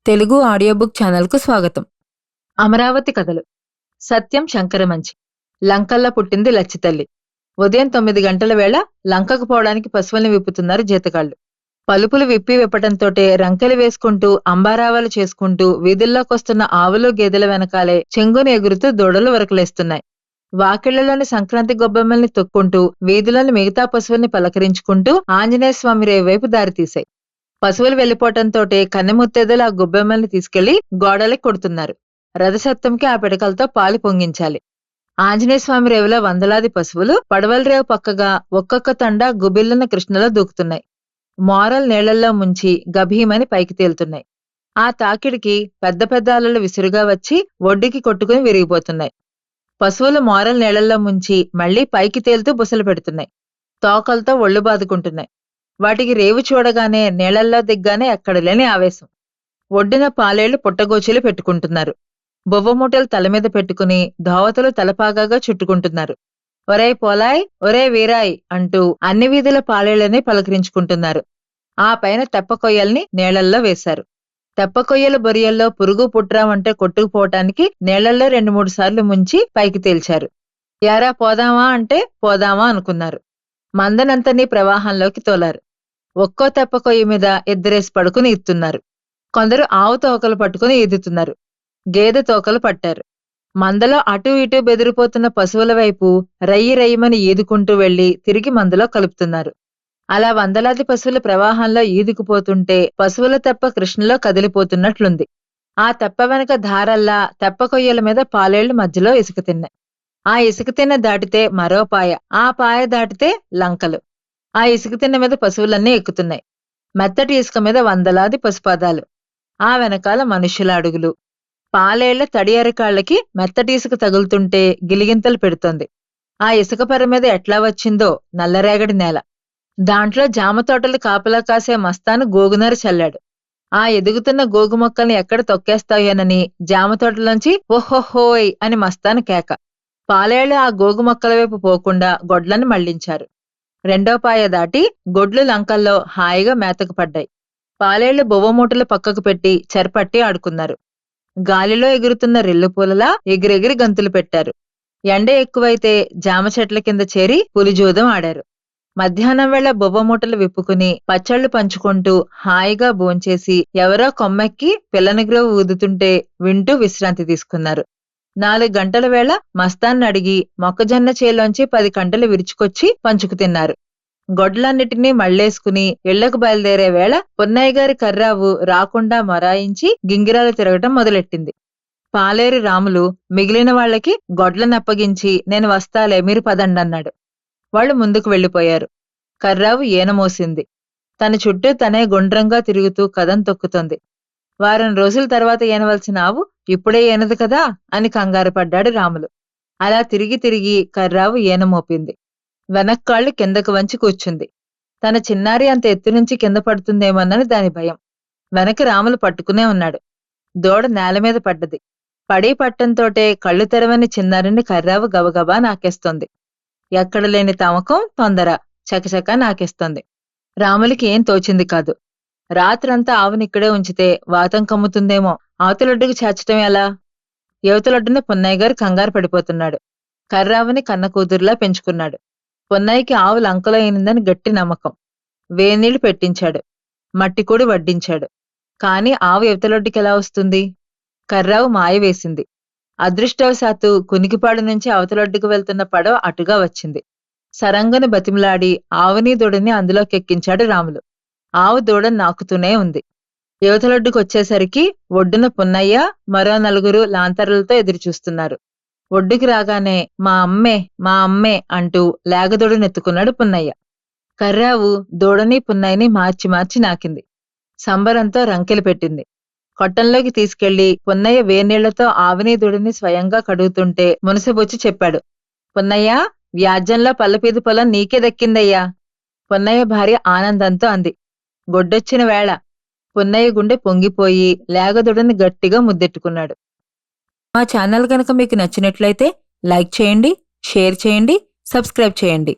Telugu audio book ఛానల్కు స్వాగతం. అమరావతి కథలు. సత్యం శంకరమంచి. లంకల్లో పుట్టింది లచ్చితల్లి. ఉదయం 9 గంటల వేళ లంకకు పోవడానికి పశువుల్ని విప్పుతున్నారు జీతగాళ్లు. పలుపులు విప్పటంతోటే రంకెలు వేసుకుంటూ అంబారావాలు చేసుకుంటూ వీధుల్లోకొస్తున్న ఆవులు గేదెల వెనకాలే చెంగుని ఎగురుతూ దూడలు వరకలేస్తున్నాయి. వాకిళ్లలోని సంక్రాంతి గొబ్బెమ్మల్ని తొక్కుంటూ వీధులోని మిగతా పశువుల్ని పలకరించుకుంటూ ఆంజనేయ స్వామి రేవు వైపు దారితీశాయి. పశువులు వెళ్లిపోవటంతోటే కన్నెముత్తేదలు ఆ గొబ్బెమ్మల్ని తీసుకెళ్లి గోడలకి కొడుతున్నారు. రథసప్తంకి ఆ పిడకలతో పాలు పొంగించాలి. ఆంజనేయస్వామి రేవులో వందలాది పశువులు పడవల రేవు పక్కగా ఒక్కొక్క తండ గుబిల్లున్న కృష్ణలో దూకుతున్నాయి. మోరల్ నీళ్లల్లో ముంచి గభీమని పైకి తేలుతున్నాయి. ఆ తాకిడికి పెద్ద పెద్ద అలలు విసురుగా వచ్చి ఒడ్డుకి కొట్టుకుని విరిగిపోతున్నాయి. పశువులు మోరల్ నీళ్లల్లో ముంచి మళ్లీ పైకి తేలుతూ బుసలు పెడుతున్నాయి. తోకలతో ఒళ్ళు బాదుకుంటున్నాయి. వాటికి రేవు చూడగానే నీళ్లల్లో దిగ్గానే ఎక్కడలేని ఆవేశం. ఒడ్డున పాలేళ్లు పుట్టగోచీలు పెట్టుకుంటున్నారు. బొవ్వమూటలు తలమీద పెట్టుకుని ధోవతలు తలపాగాగా చుట్టుకుంటున్నారు. ఒరే పోలాయ్, ఒరే వీరాయ్ అంటూ అన్ని వీధుల పాలేళ్లని పలకరించుకుంటున్నారు. ఆ పైన తెప్పకొయ్యల్ని నీళ్లల్లో వేశారు. తెప్పకొయ్యల బొరియల్లో పురుగు పుట్రా అంటే కొట్టుకుపోవటానికి నీళ్లల్లో 2-3 సార్లు ముంచి పైకి తేల్చారు. యారా పోదామా అంటే పోదామా అనుకున్నారు. మందనంతని ప్రవాహంలోకి తోలారు. ఒక్కో తెప్పకొయ్య మీద ఇద్దరేసి పడుకుని ఈదుతున్నారు. కొందరు ఆవు తోకలు పట్టుకుని ఈదుతున్నారు. గేదె తోకలు పట్టారు. మందలో అటూ ఇటూ బెదిరిపోతున్న పశువుల వైపు రయ్యి రయ్యమని ఈదుకుంటూ వెళ్లి తిరిగి మందలో కలుపుతున్నారు. అలా వందలాది పశువుల ప్రవాహంలో ఈదుకుపోతుంటే పశువుల తెప్ప కృష్ణలో కదిలిపోతున్నట్లుంది. ఆ తెప్ప వెనక ధారల్లా తెప్పకొయ్యల మీద పాలేళ్లు మధ్యలో ఇసుక తిన్నాయి. ఆ ఇసుక తిన్న దాటితే మరో పాయ, ఆ పాయ దాటితే లంకలు. ఆ ఇసుక తిన్న మీద పశువులన్నీ ఎక్కుతున్నాయి. మెత్తటి ఇసుక మీద వందలాది పశుపాదాలు. ఆ వెనకాల మనుష్యుల అడుగులు. పాలేళ్ల తడి అరికాళ్లకి మెత్తటి ఇసుక తగులుతుంటే గిలిగింతలు పెడుతోంది. ఆ ఇసుక పర మీద ఎట్లా వచ్చిందో నల్లరేగడి నేల. దాంట్లో జామ తోటలు కాపలా కాసే మస్తాను గోగునరు చల్లాడు. ఆ ఎదుగుతున్న గోగు మొక్కల్ని ఎక్కడ తొక్కేస్తాయోనని జామ తోటలోంచి ఓహోహోయ్ అని మస్తాను కేక. పాలేళ్లు ఆ గోగు మొక్కల వైపు పోకుండా గొడ్లను మళ్లించారు. రెండో పాయ దాటి గొడ్లు లంకల్లో హాయిగా మేతకు పడ్డాయి. పాలేళ్లు బొవ్వమూటలు పక్కకు పెట్టి చెరపట్టి ఆడుకున్నారు. గాలిలో ఎగురుతున్న రెల్లుపూలలా ఎగిరెగిరి గంతులు పెట్టారు. ఎండ ఎక్కువైతే జామ చెట్ల కింద చేరి పులిజూదం ఆడారు. మధ్యాహ్నం వేళ బొవ్వమూటలు విప్పుకుని పచ్చళ్లు పంచుకుంటూ హాయిగా భోంచేసి ఎవరో కొమ్మెక్కి పిల్లనిగ్రవ ఊదుతుంటే వింటూ విశ్రాంతి తీసుకున్నారు. 4 గంటల వేళ మస్తాన్ని అడిగి మొక్కజొన్న చేలోంచి 10 కంటలు విరుచుకొచ్చి పంచుకు తిన్నారు. గొడ్లన్నిటినీ మళ్లేసుకుని ఇళ్లకు బయలుదేరే వేళ పున్నయ్యగారి కర్రావు రాకుండా మొరాయించి గింగిరాలు తిరగటం మొదలెట్టింది. పాలేరు రాములు మిగిలిన వాళ్లకి గొడ్లనప్పగించి నేను వస్తాలే మీరు పదండన్నాడు. వాళ్లు ముందుకు వెళ్లిపోయారు. కర్రావు ఈనమోసింది. తన చుట్టూ తనే గుండ్రంగా తిరుగుతూ కదం తొక్కుతోంది. వారం రోజుల తర్వాత ఈనవలసిన ఆవు ఇప్పుడే ఈనదు కదా అని కంగారు పడ్డాడు రాములు. అలా తిరిగి తిరిగి కర్రావు ఈనమోపింది. వెనక్కాళ్లు కిందకు వంచి కూర్చుంది. తన చిన్నారి అంత ఎత్తు నుంచి కింద పడుతుందేమోనని దాని భయం. వెనక రాములు పట్టుకునే ఉన్నాడు. దూడ నేలమీద పడ్డది. పడి పట్టంతోటే కళ్ళు తెరవని చిన్నారిని కర్రావు గబగబా నాకేస్తోంది. ఎక్కడ లేని తమకం తొందర చకచకా నాకేస్తోంది. రాములకి ఏం తోచింది కాదు. రాత్రంతా ఆవునిక్కడే ఉంచితే వాతం కమ్ముతుందేమో, అవతలొడ్డుకు చేర్చటం ఎలా? యువతలొడ్డున పున్నయ్యగారు కంగారు పడిపోతున్నాడు. కర్రావుని కన్న కూతురులా పెంచుకున్నాడు. పున్నయ్యకి ఆవు లంకలో అయినందని గట్టి నమ్మకం. వేనీళ్లు పెట్టించాడు. మట్టికూడి వడ్డించాడు. కాని ఆవు యువతలొడ్డుకెలా వస్తుంది? కర్రావు మాయ వేసింది. అదృష్టవశాత్తు కునికిపాడు నుంచి అవతలొడ్డుకు వెళ్తున్న పడవ అటుగా వచ్చింది. సరంగను బతిమలాడి ఆవుని దూడని అందులోకెక్కించాడు రాములు. ఆవు దూడను నాకుతూనే ఉంది. యువతలొడ్డుకొచ్చేసరికి ఒడ్డున పున్నయ్య మరో 4 లాంతర్లతో ఎదురుచూస్తున్నారు. ఒడ్డుకి రాగానే మా అమ్మే మా అమ్మే అంటూ లేగదూడనెత్తుకున్నాడు పున్నయ్య. కర్రావు దూడని పున్నయ్యని మార్చి మార్చి నాకింది. సంబరంతో రంకెలు పెట్టింది. కొట్టంలోకి తీసుకెళ్లి పున్నయ్య వేనీళ్లతో ఆవిని దూడని స్వయంగా కడుగుతుంటే మునసబొచ్చి చెప్పాడు. పున్నయ్య, వ్యాజ్యంలో పల్లపీది పొలం నీకే దక్కిందయ్యా. పున్నయ్య భార్య ఆనందంతో అంది. గొడ్డొచ్చిన వేళ. పున్నయ్య గుండె పొంగిపోయి లేగదొడని గట్టిగా ముద్దెట్టుకున్నాడు. మా ఛానల్ గనక మీకు నచ్చినట్లయితే లైక్ చేయండి, షేర్ చేయండి, సబ్స్క్రైబ్ చేయండి.